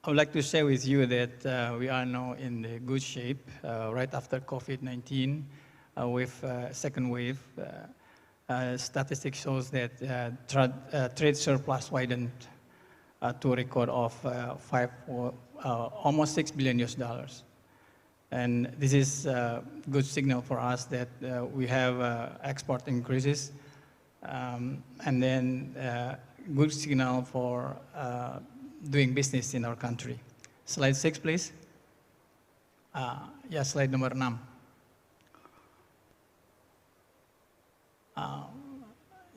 would like to share with you that we are now in a good shape right after COVID-19 with second wave. Statistics shows that trade surplus widened to a record of almost $6 billion US. And this is a good signal for us that we have export increases, and then good signal for doing business in our country. Slide 6, please. Yeah, slide number 6.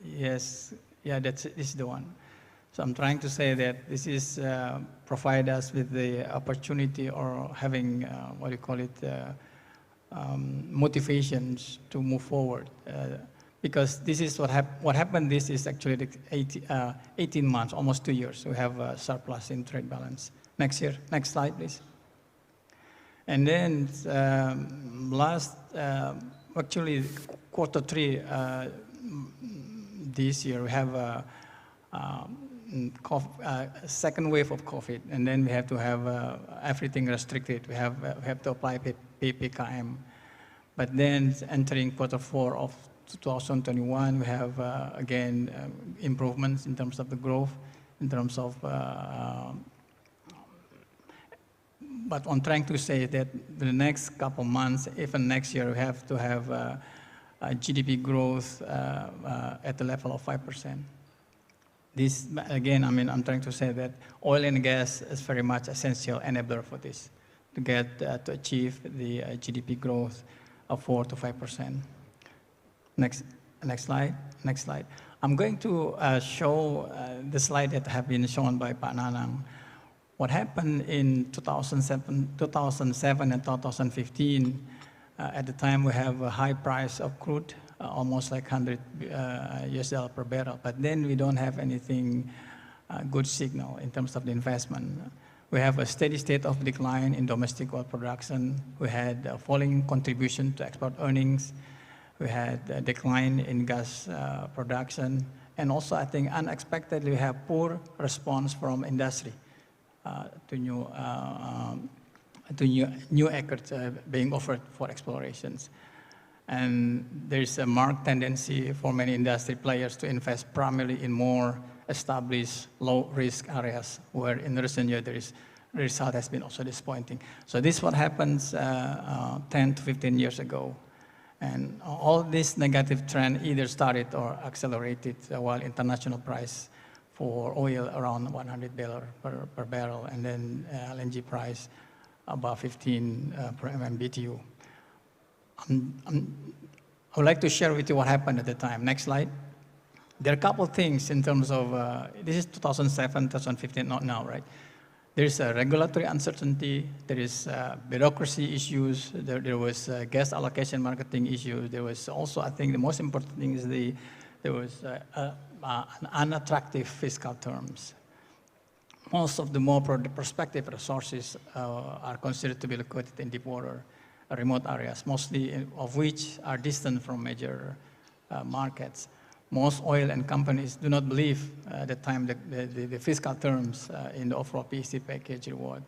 Yes, yeah, this is the one. So I'm trying to say that this is provide us with the opportunity or having, what do you call it, motivations to move forward. Because this is what happened. This is actually 18 months, almost 2 years. We have a surplus in trade balance. Next slide, please. And then actually Q3 this year, we have a second wave of COVID, and then we have to have everything restricted. We have to apply PPKM. But then entering Q4 of 2021, we have again improvements in terms of the growth, in terms of. But I'm trying to say that the next couple months, even next year, we have to have a GDP growth at the level of 5%. This again, I mean, I'm trying to say that oil and gas is very much essential enabler for this to get to achieve the GDP growth of 4 to 5%. Next slide. I'm going to show the slide that have been shown by Pak Nanang. What happened in 2007 and 2015, at the time we have a high price of crude, almost like $100 US per barrel, but then we don't have anything good signal in terms of the investment. We have a steady state of decline in domestic oil production. We had a falling contribution to export earnings. We had a decline in gas production. And also, I think, unexpectedly, we have poor response from industry to new acres being offered for explorations. And there's a marked tendency for many industry players to invest primarily in more established, low-risk areas, where in recent years the result has been also disappointing. So this is what happens 10 to 15 years ago. And all this negative trend either started or accelerated while international price for oil around $100 per barrel, and then LNG price about 15 per MMBTU. I would like to share with you what happened at the time. Next slide. There are a couple of things in terms of, this is 2007, 2015, not now, right? There is a regulatory uncertainty, there is bureaucracy issues, there was gas allocation marketing issues, there was also, I think the most important thing is there was unattractive fiscal terms. Most of the more prospective resources are considered to be located in deep water, remote areas, mostly of which are distant from major markets. Most oil and companies do not believe at the time the fiscal terms in the overall PEC package reward.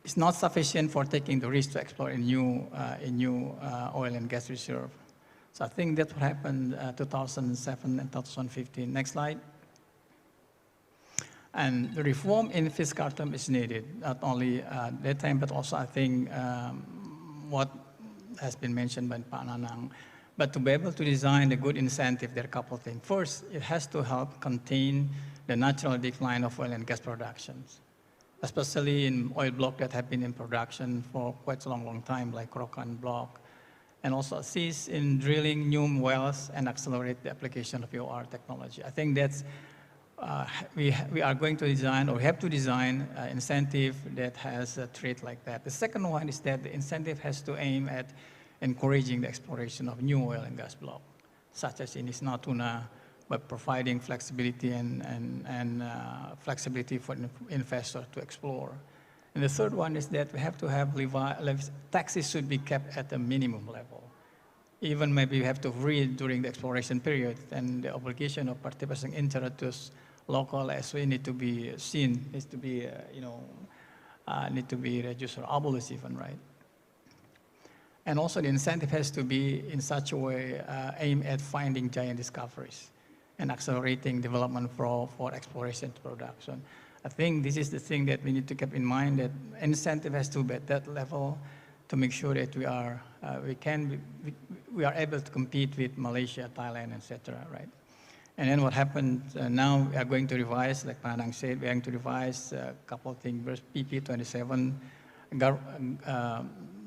It's not sufficient for taking the risk to explore a new oil and gas reserve. So I think that's what happened 2007 and 2015. Next slide. And the reform in fiscal term is needed, not only that time, but also I think what has been mentioned by Pak Nanang. But to be able to design a good incentive, there are a couple of things. First, it has to help contain the natural decline of oil and gas productions, especially in oil blocks that have been in production for quite a long time, like Rokan block, and also assist in drilling new wells and accelerate the application of EOR technology. I think that's we are going to design, or we have to design an incentive that has a trait like that. The second one is that the incentive has to aim at encouraging the exploration of new oil and gas blocks, such as in East Natuna, by providing flexibility and flexibility for investors to explore. And the third one is that we have to have taxes should be kept at a minimum level. Even maybe we have to read during the exploration period, and the obligation of participating interest local as we need to be seen, needs to be, need to be reduced or abolished even, right? And also the incentive has to be in such a way aimed at finding giant discoveries and accelerating development for exploration to production. I think this is the thing that we need to keep in mind, that incentive has to be at that level to make sure that we are able to compete with Malaysia, Thailand, etc. Right? And then what happened now? We are going to revise, like Panang said, we are going to revise a couple of things. First, PP 27,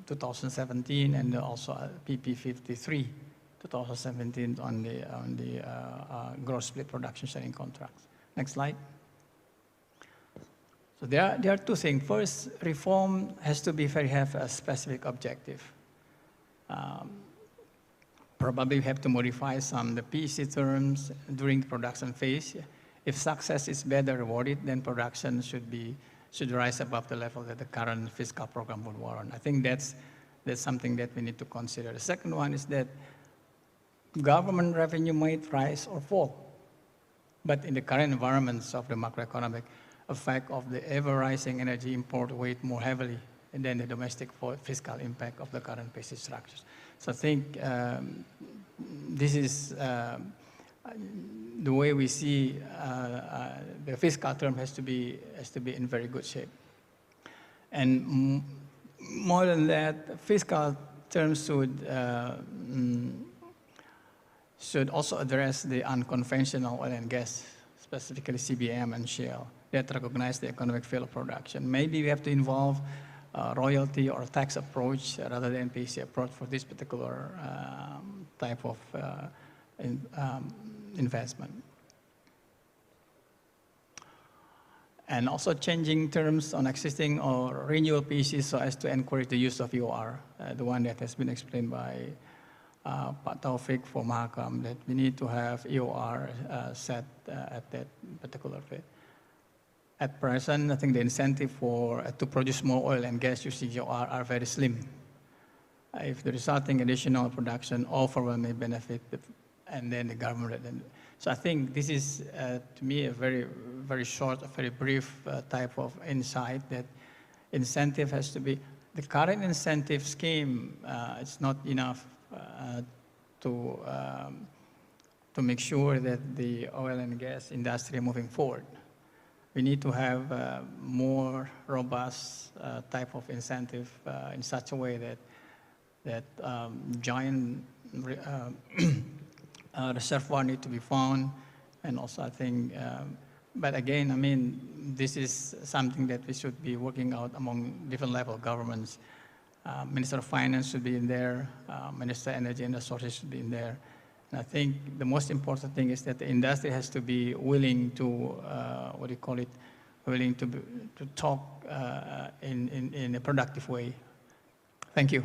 2017, and also PP 53, 2017 on the gross split production sharing contracts. Next slide. So there are two things. First, reform has to have a specific objective. Probably we have to modify some of the PEC terms during the production phase. If success is better rewarded, then production should rise above the level that the current fiscal program would warrant. I think that's something that we need to consider. The second one is that government revenue might rise or fall, but in the current environments of the macroeconomic effect of the ever-rising energy import weight more heavily than the domestic fiscal impact of the current PEC structures. So I think this is the way we see the fiscal term has to be in very good shape. And more than that, fiscal terms should also address the unconventional oil and gas, specifically CBM and shale, that recognize the economic field of production. Maybe we have to involve royalty or tax approach rather than PEC approach for this particular type of investment. And also changing terms on existing or renewal PECs so as to encourage the use of EOR, the one that has been explained by Pak Taufik for Mahakam, that we need to have EOR set at that particular rate. At present, I think the incentive to produce more oil and gas using EOR are very slim. If the resulting additional production overwhelmingly benefit, and then the government. So I think this is, to me, a very, very short, very brief type of insight that incentive has to be. The current incentive scheme is not enough to make sure that the oil and gas industry moving forward. We need to have more robust type of incentive in such a way that giant reservoir need to be found. And also I think, but again, I mean, this is something that we should be working out among different level governments. Minister of Finance should be in there, Minister of Energy and Resources should be in there. And I think the most important thing is that the industry has to be willing to, willing to talk in a productive way. Thank you.